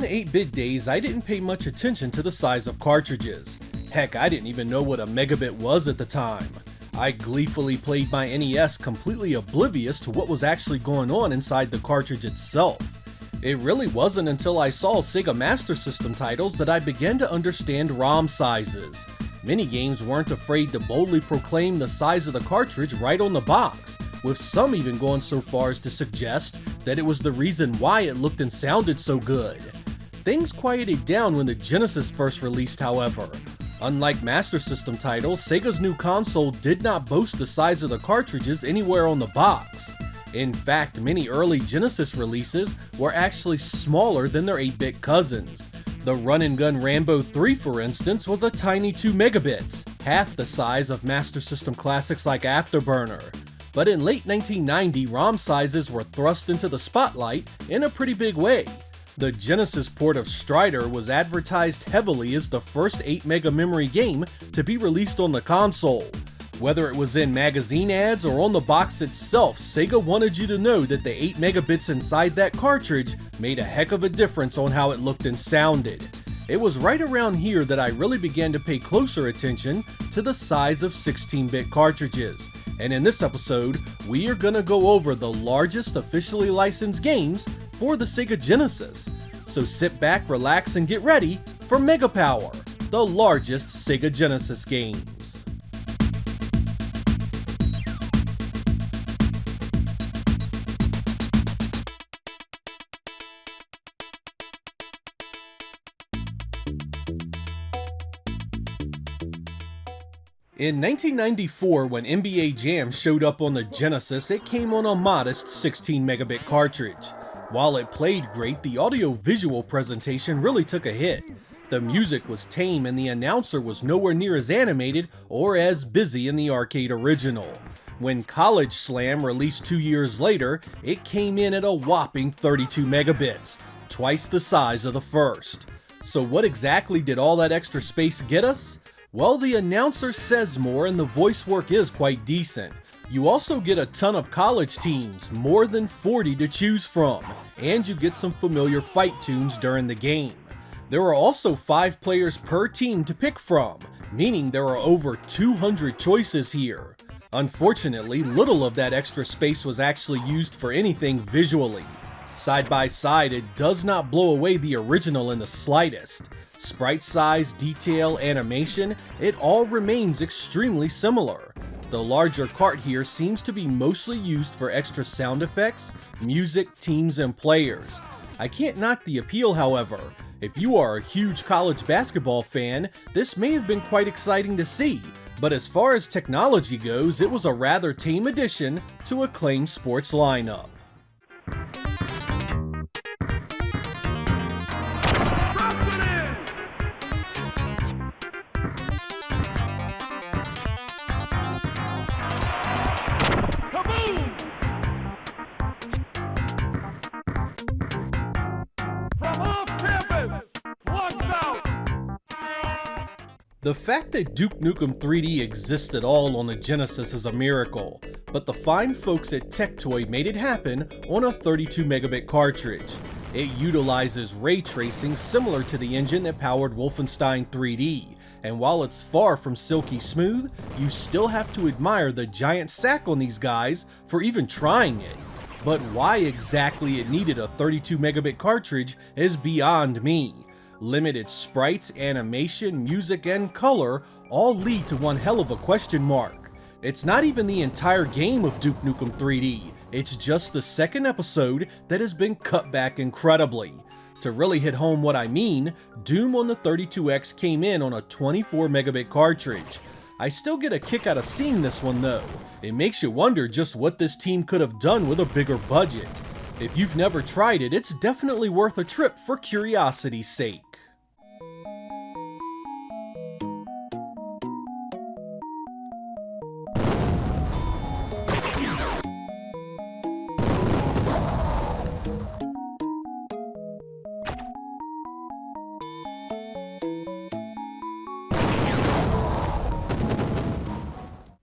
8-bit days, I didn't pay much attention to the size of cartridges. Heck, I didn't even know what a megabit was at the time. I gleefully played my NES completely oblivious to what was actually going on inside the cartridge itself. It really wasn't until I saw Sega Master System titles that I began to understand ROM sizes. Many games weren't afraid to boldly proclaim the size of the cartridge right on the box, with some even going so far as to suggest that it was the reason why it looked and sounded so good. Things quieted down when the Genesis first released, however. Unlike Master System titles, Sega's new console did not boast the size of the cartridges anywhere on the box. In fact, many early Genesis releases were actually smaller than their 8-bit cousins. The run-and-gun Rambo 3, for instance, was a tiny 2 megabits, half the size of Master System classics like Afterburner. But in late 1990, ROM sizes were thrust into the spotlight in a pretty big way. The Genesis port of Strider was advertised heavily as the first 8 mega memory game to be released on the console. Whether it was in magazine ads or on the box itself, Sega wanted you to know that the 8 megabits inside that cartridge made a heck of a difference on how it looked and sounded. It was right around here that I really began to pay closer attention to the size of 16-bit cartridges. And in this episode, we are gonna go over the largest officially licensed games for the Sega Genesis. So sit back, relax, and get ready for Mega Power, the largest Sega Genesis games. In 1994, when NBA Jam showed up on the Genesis, it came on a modest 16 megabit cartridge. While it played great, the audio-visual presentation really took a hit. The music was tame and the announcer was nowhere near as animated or as busy in the arcade original. When College Slam released 2 years later, it came in at a whopping 32 megabits, twice the size of the first. So what exactly did all that extra space get us? Well, the announcer says more and the voice work is quite decent. You also get a ton of college teams, more than 40 to choose from, and you get some familiar fight tunes during the game. There are also 5 players per team to pick from, meaning there are over 200 choices here. Unfortunately, little of that extra space was actually used for anything visually. Side by side, it does not blow away the original in the slightest. Sprite size, detail, animation, it all remains extremely similar. The larger cart here seems to be mostly used for extra sound effects, music, teams, and players. I can't knock the appeal, however. If you are a huge college basketball fan, this may have been quite exciting to see, but as far as technology goes, it was a rather tame addition to acclaimed sports lineup. The fact that Duke Nukem 3D exists at all on the Genesis is a miracle, but the fine folks at Tectoy made it happen on a 32 megabit cartridge. It utilizes ray tracing similar to the engine that powered Wolfenstein 3D, and while it's far from silky smooth, you still have to admire the giant sack on these guys for even trying it. But why exactly it needed a 32 megabit cartridge is beyond me. Limited sprites, animation, music, and color all lead to one hell of a question mark. It's not even the entire game of Duke Nukem 3D, it's just the second episode that has been cut back incredibly. To really hit home what I mean, Doom on the 32X came in on a 24 megabit cartridge. I still get a kick out of seeing this one though. It makes you wonder just what this team could have done with a bigger budget. If you've never tried it, it's definitely worth a trip for curiosity's sake.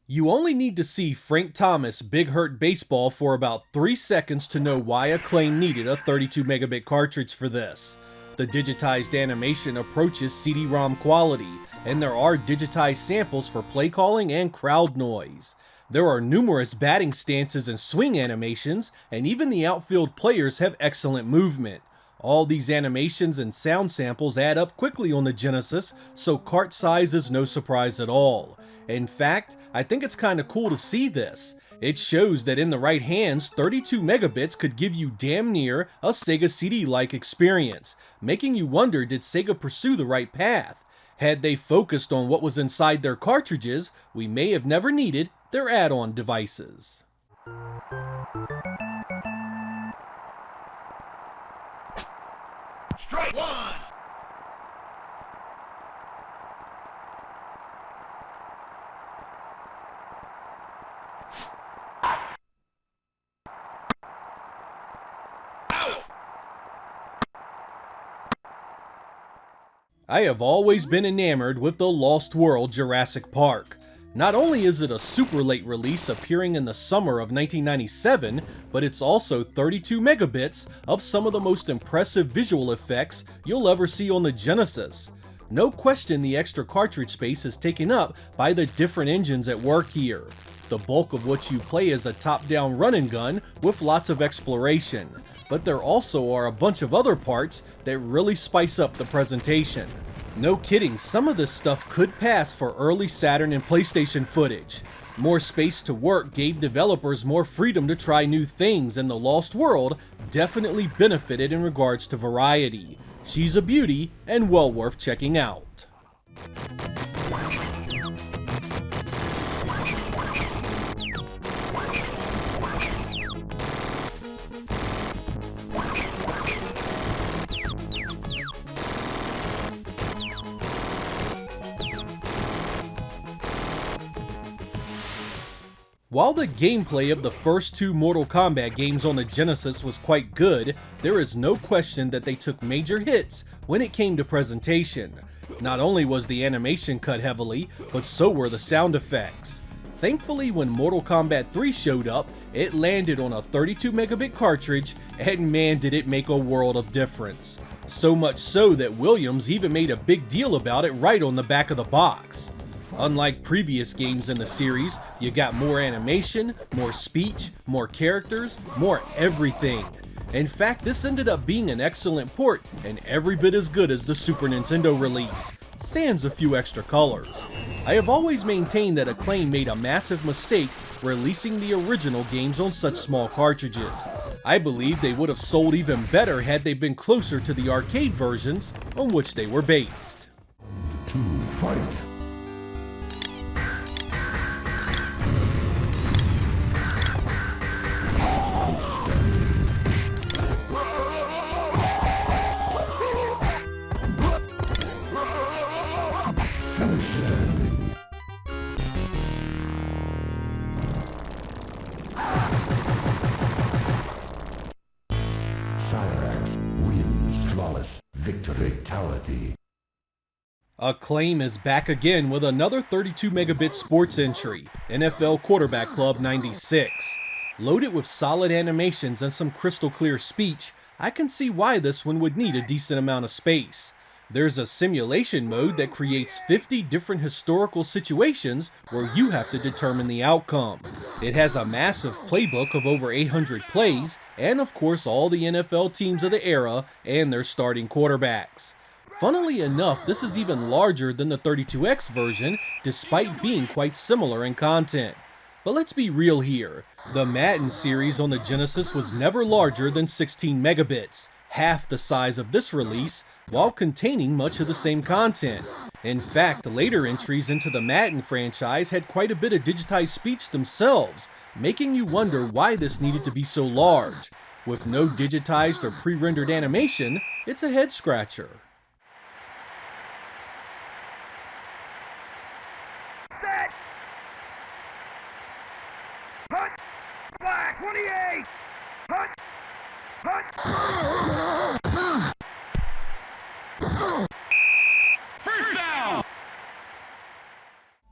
You only need to see Frank Thomas' Big Hurt Baseball for about 3 seconds to know why Acclaim needed a 32 megabit cartridge for this. The digitized animation approaches CD-ROM quality, and there are digitized samples for play calling and crowd noise. There are numerous batting stances and swing animations, and even the outfield players have excellent movement. All these animations and sound samples add up quickly on the Genesis, so cart size is no surprise at all. In fact, I think it's kinda cool to see this. It shows that in the right hands, 32 megabits could give you damn near a Sega CD-like experience, making you wonder, did Sega pursue the right path? Had they focused on what was inside their cartridges, we may have never needed their add-on devices. Strike one! I have always been enamored with the Lost World Jurassic Park. Not only is it a super late release appearing in the summer of 1997, but it's also 32 megabits of some of the most impressive visual effects you'll ever see on the Genesis. No question the extra cartridge space is taken up by the different engines at work here. The bulk of what you play is a top-down run and gun with lots of exploration, but there also are a bunch of other parts that really spice up the presentation. No kidding, some of this stuff could pass for early Saturn and PlayStation footage. More space to work gave developers more freedom to try new things, and the Lost World definitely benefited in regards to variety. She's a beauty and well worth checking out. While the gameplay of the first two Mortal Kombat games on the Genesis was quite good, there is no question that they took major hits when it came to presentation. Not only was the animation cut heavily, but so were the sound effects. Thankfully, when Mortal Kombat 3 showed up, it landed on a 32 megabit cartridge, and man did it make a world of difference. So much so that Williams even made a big deal about it right on the back of the box. Unlike previous games in the series, you got more animation, more speech, more characters, more everything. In fact, this ended up being an excellent port and every bit as good as the Super Nintendo release, sans a few extra colors. I have always maintained that Acclaim made a massive mistake releasing the original games on such small cartridges. I believe they would have sold even better had they been closer to the arcade versions on which they were based. Fight! Acclaim is back again with another 32 megabit sports entry, NFL Quarterback Club 96. Loaded with solid animations and some crystal clear speech, I can see why this one would need a decent amount of space. There's a simulation mode that creates 50 different historical situations where you have to determine the outcome. It has a massive playbook of over 800 plays, and of course all the NFL teams of the era and their starting quarterbacks. Funnily enough, this is even larger than the 32X version, despite being quite similar in content. But let's be real here. The Madden series on the Genesis was never larger than 16 megabits, half the size of this release, while containing much of the same content. In fact, later entries into the Madden franchise had quite a bit of digitized speech themselves, making you wonder why this needed to be so large. With no digitized or pre-rendered animation, it's a head-scratcher.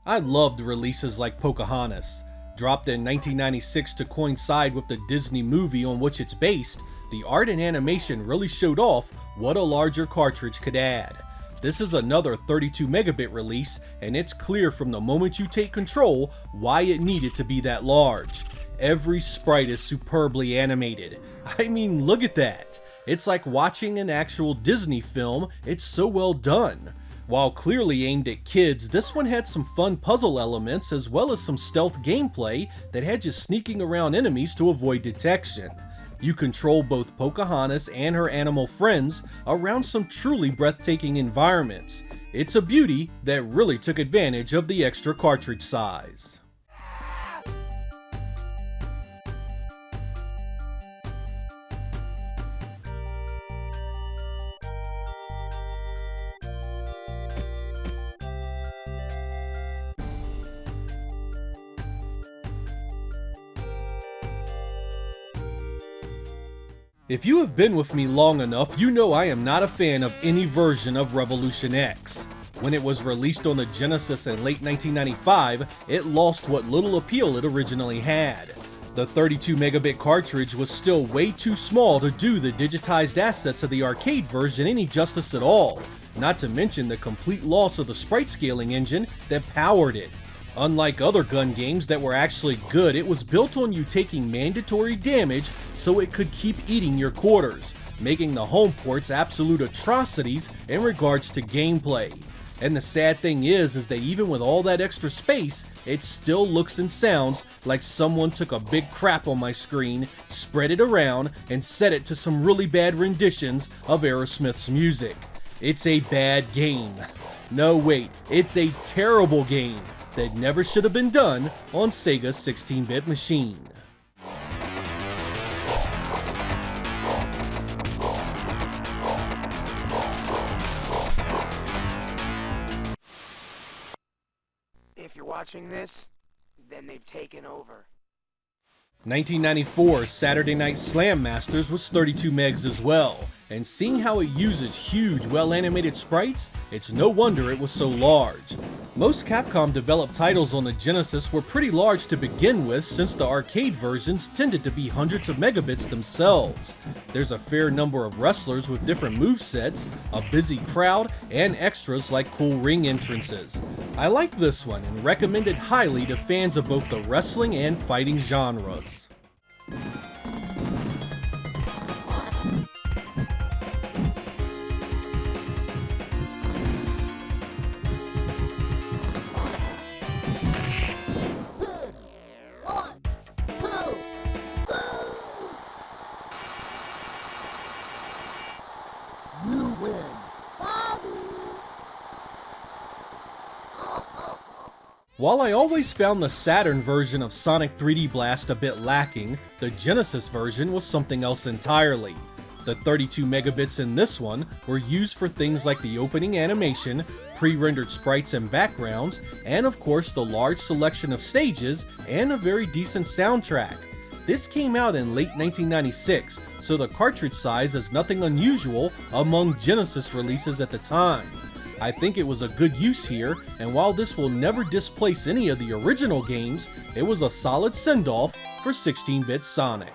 I loved releases like Pocahontas. Dropped in 1996 to coincide with the Disney movie on which it's based, The art and animation really showed off what a larger cartridge could add. This is another 32 megabit release, and it's clear from the moment you take control why it needed to be that large. Every sprite is superbly animated. I mean, look at that. It's like watching an actual Disney film, it's so well done. While clearly aimed at kids, this one had some fun puzzle elements as well as some stealth gameplay that had you sneaking around enemies to avoid detection. You control both Pocahontas and her animal friends around some truly breathtaking environments. It's a beauty that really took advantage of the extra cartridge size. If you have been with me long enough, you know I am not a fan of any version of Revolution X. When it was released on the Genesis in late 1995, it lost what little appeal it originally had. The 32 megabit cartridge was still way too small to do the digitized assets of the arcade version any justice at all, not to mention the complete loss of the sprite scaling engine that powered it. Unlike other gun games that were actually good, it was built on you taking mandatory damage so it could keep eating your quarters, making the home ports absolute atrocities in regards to gameplay. And the sad thing is that even with all that extra space, it still looks and sounds like someone took a big crap on my screen, spread it around, and set it to some really bad renditions of Aerosmith's music. It's a bad game. No wait, it's a terrible game that never should have been done on Sega's 16-bit machine. If you're watching this, then they've taken over. 1994's Saturday Night Slam Masters was 32 megs as well, and seeing how it uses huge, well-animated sprites, it's no wonder it was so large. Most Capcom developed titles on the Genesis were pretty large to begin with, since the arcade versions tended to be hundreds of megabits themselves. There's a fair number of wrestlers with different movesets, a busy crowd, and extras like cool ring entrances. I like this one and recommend it highly to fans of both the wrestling and fighting genres. While I always found the Saturn version of Sonic 3D Blast a bit lacking, the Genesis version was something else entirely. The 32 megabits in this one were used for things like the opening animation, pre-rendered sprites and backgrounds, and of course the large selection of stages and a very decent soundtrack. This came out in late 1996, so the cartridge size is nothing unusual among Genesis releases at the time. I think it was a good use here, and while this will never displace any of the original games, it was a solid send-off for 16-bit Sonic.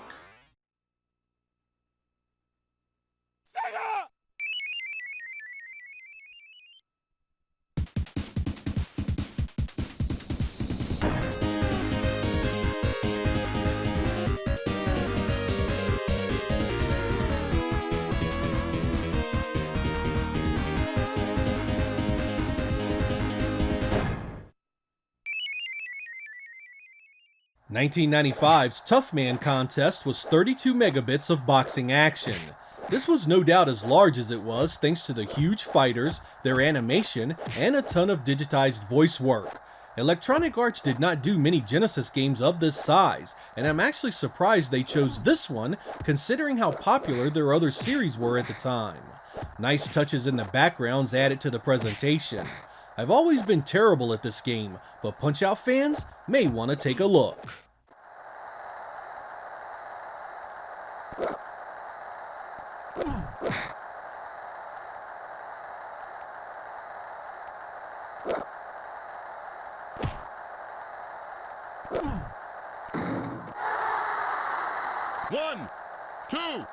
(1995's Toughman Contest was 32 megabits of boxing action. This was no doubt as large as it was thanks to the huge fighters, their animation, and a ton of digitized voice work. Electronic Arts did not do many Genesis games of this size, and I'm actually surprised they chose this one considering how popular their other series were at the time. Nice touches in the backgrounds added to the presentation. I've always been terrible at this game, but Punch-Out fans may want to take a look. One, two,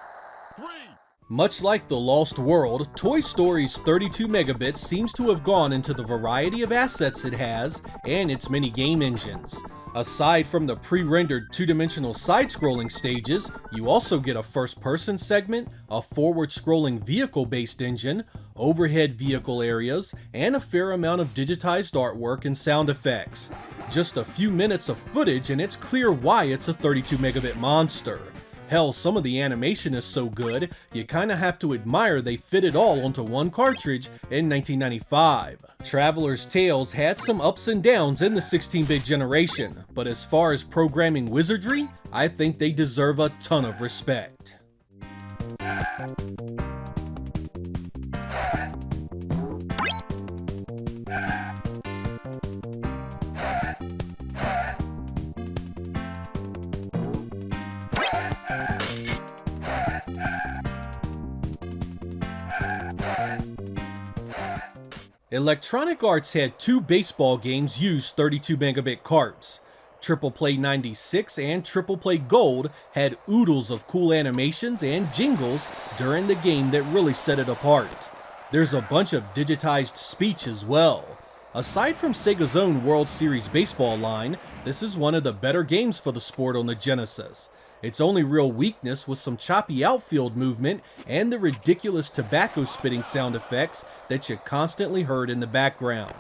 Much like The Lost World, Toy Story's 32 megabits seems to have gone into the variety of assets it has and its many game engines. Aside from the pre-rendered two-dimensional side-scrolling stages, you also get a first-person segment, a forward-scrolling vehicle-based engine, overhead vehicle areas, and a fair amount of digitized artwork and sound effects. Just a few minutes of footage and it's clear why it's a 32 megabit monster. Hell, some of the animation is so good, you kinda have to admire they fit it all onto one cartridge in 1995. Traveler's Tales had some ups and downs in the 16-bit generation, but as far as programming wizardry, I think they deserve a ton of respect. Electronic Arts had two baseball games use 32 megabit carts. Triple Play 96 and Triple Play Gold had oodles of cool animations and jingles during the game that really set it apart. There's a bunch of digitized speech as well. Aside from Sega's own World Series baseball line, this is one of the better games for the sport on the Genesis. Its only real weakness was some choppy outfield movement and the ridiculous tobacco spitting sound effects that you constantly heard in the background.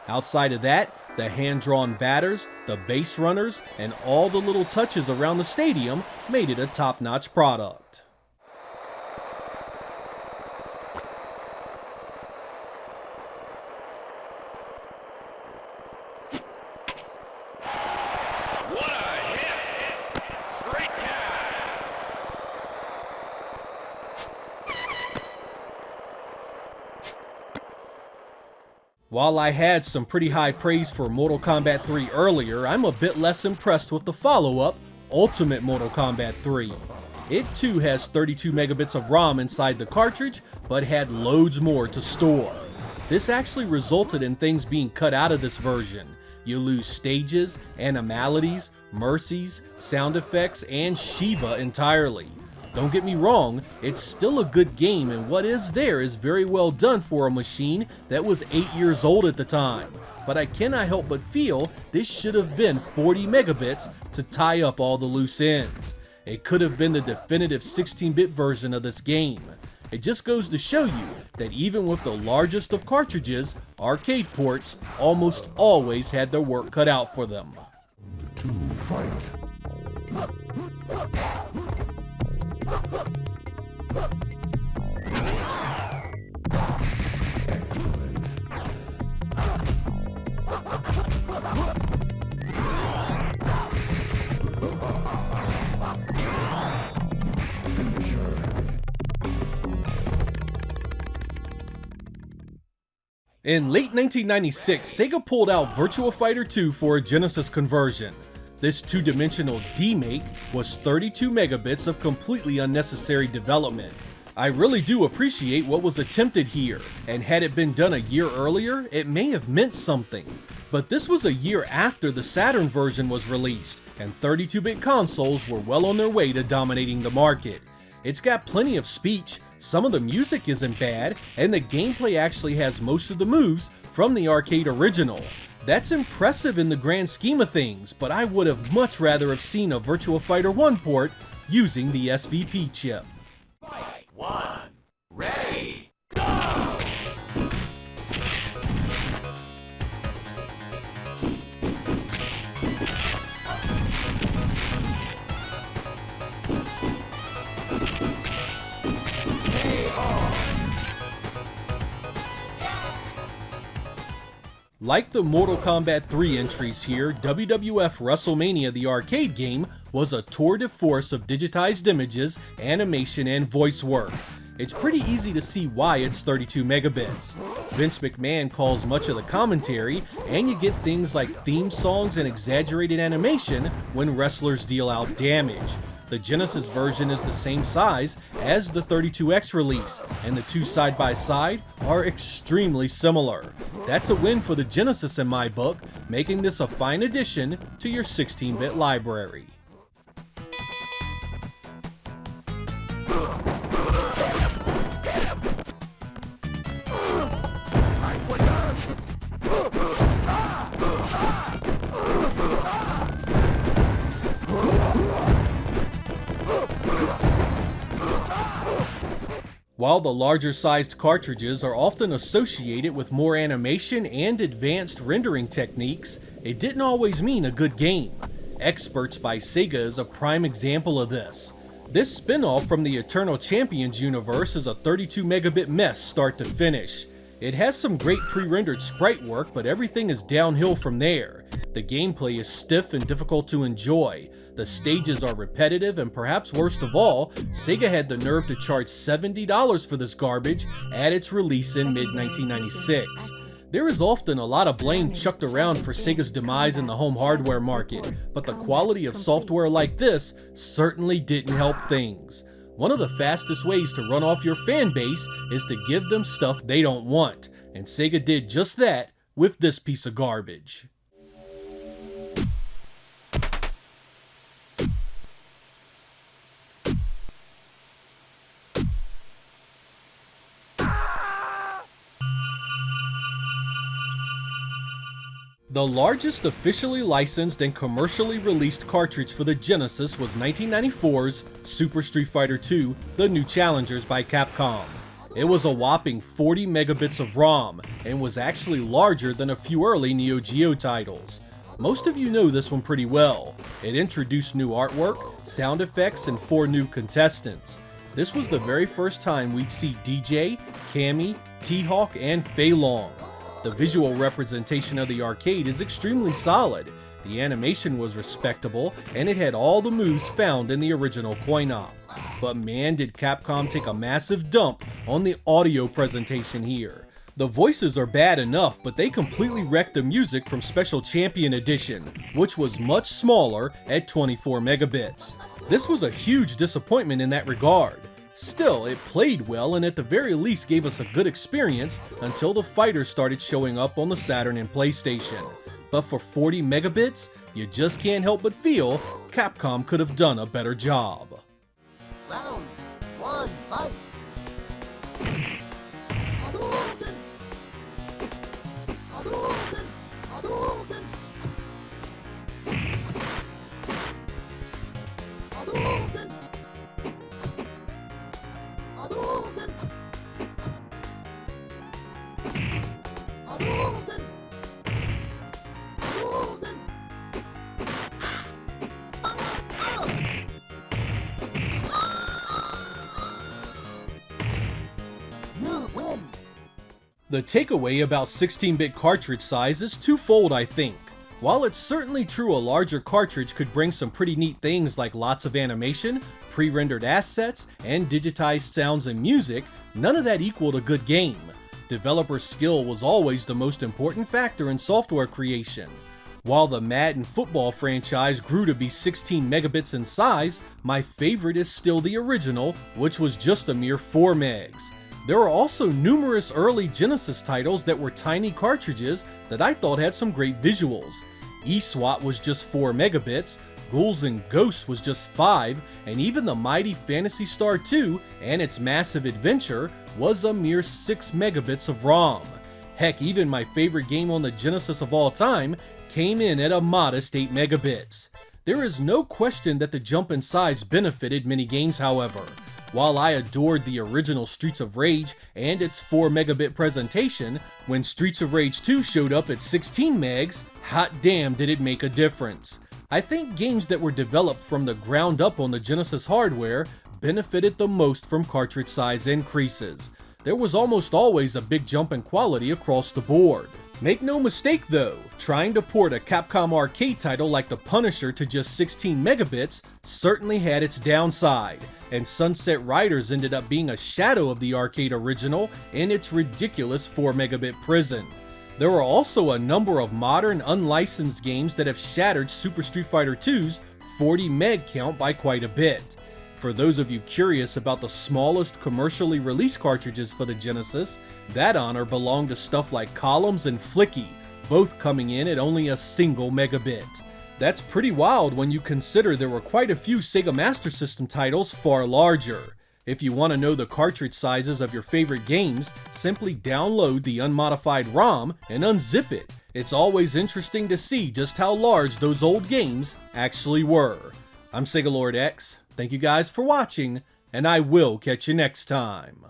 Outside of that, the hand-drawn batters, the base runners, and all the little touches around the stadium made it a top-notch product. While I had some pretty high praise for Mortal Kombat 3 earlier, I'm a bit less impressed with the follow-up, Ultimate Mortal Kombat 3. It too has 32 megabits of ROM inside the cartridge, but had loads more to store. This actually resulted in things being cut out of this version. You lose stages, animalities, mercies, sound effects, and Shiva entirely. Don't get me wrong, it's still a good game and what is there is very well done for a machine that was 8 years old at the time. But I cannot help but feel this should have been 40 megabits to tie up all the loose ends. It could have been the definitive 16-bit version of this game. It just goes to show you that even with the largest of cartridges, arcade ports almost always had their work cut out for them. In late 1996, Sega pulled out Virtua Fighter 2 for a Genesis conversion. This two-dimensional D-make was 32 megabits of completely unnecessary development. I really do appreciate what was attempted here, and had it been done a year earlier, it may have meant something. But this was a year after the Saturn version was released, and 32-bit consoles were well on their way to dominating the market. It's got plenty of speech, some of the music isn't bad, and the gameplay actually has most of the moves from the arcade original. That's impressive in the grand scheme of things, but I would have much rather have seen a Virtua Fighter 1 port using the SVP chip. Fight 1, ready, go! Like the Mortal Kombat 3 entries here, WWF Wrestlemania the arcade game was a tour de force of digitized images, animation, and voice work. It's pretty easy to see why it's 32 megabits. Vince McMahon calls much of the commentary, and you get things like theme songs and exaggerated animation when wrestlers deal out damage. The Genesis version is the same size as the 32X release, and the two side by side are extremely similar. That's a win for the Genesis in my book, making this a fine addition to your 16-bit library. While the larger sized cartridges are often associated with more animation and advanced rendering techniques, it didn't always mean a good game. Experts by Sega is a prime example of this. This spin-off from the Eternal Champions universe is a 32 megabit mess start to finish. It has some great pre-rendered sprite work, but everything is downhill from there. The gameplay is stiff and difficult to enjoy. The stages are repetitive, and perhaps worst of all, Sega had the nerve to charge $70 for this garbage at its release in mid-1996. There is often a lot of blame chucked around for Sega's demise in the home hardware market, but the quality of software like this certainly didn't help things. One of the fastest ways to run off your fan base is to give them stuff they don't want, and Sega did just that with this piece of garbage. The largest officially licensed and commercially released cartridge for the Genesis was 1994's Super Street Fighter II: The New Challengers by Capcom. It was a whopping 40 megabits of ROM, and was actually larger than a few early Neo Geo titles. Most of you know this one pretty well. It introduced new artwork, sound effects, and 4 new contestants. This was the very first time we'd see DJ, Cammy, T-Hawk, and Fei Long. The visual representation of the arcade is extremely solid, the animation was respectable, and it had all the moves found in the original coin-op. But man, did Capcom take a massive dump on the audio presentation here. The voices are bad enough, but they completely wrecked the music from Special Champion Edition, which was much smaller at 24 megabits. This was a huge disappointment in that regard. Still, it played well and at the very least gave us a good experience until the fighters started showing up on the Saturn and PlayStation. But for 40 megabits, you just can't help but feel Capcom could have done a better job. Round 1, fight! Hadouken! Hadouken! Hadouken! Hadouken! Hadouken! Hadouken! Hadouken! You win! The takeaway about 16-bit cartridge size is twofold, I think. While it's certainly true a larger cartridge could bring some pretty neat things like lots of animation, pre-rendered assets, and digitized sounds and music, none of that equaled a good game. Developer skill was always the most important factor in software creation. While the Madden football franchise grew to be 16 megabits in size, my favorite is still the original, which was just a mere 4 megs. There are also numerous early Genesis titles that were tiny cartridges that I thought had some great visuals. eSWAT was just 4 megabits, Ghouls and Ghosts was just 5, and even the mighty Phantasy Star II and its massive adventure was a mere 6 megabits of ROM. Heck, even my favorite game on the Genesis of all time came in at a modest 8 megabits. There is no question that the jump in size benefited many games, however. While I adored the original Streets of Rage and its 4 megabit presentation, when Streets of Rage 2 showed up at 16 megs, hot damn did it make a difference. I think games that were developed from the ground up on the Genesis hardware benefited the most from cartridge size increases. There was almost always a big jump in quality across the board. Make no mistake though, trying to port a Capcom arcade title like The Punisher to just 16 megabits certainly had its downside, and Sunset Riders ended up being a shadow of the arcade original in its ridiculous 4 megabit prison. There are also a number of modern unlicensed games that have shattered Super Street Fighter II's 40 meg count by quite a bit. For those of you curious about the smallest commercially released cartridges for the Genesis, that honor belonged to stuff like Columns and Flicky, both coming in at only a single megabit. That's pretty wild when you consider there were quite a few Sega Master System titles far larger. If you want to know the cartridge sizes of your favorite games, simply download the unmodified ROM and unzip it. It's always interesting to see just how large those old games actually were. I'm Sega Lord X, thank you guys for watching, and I will catch you next time.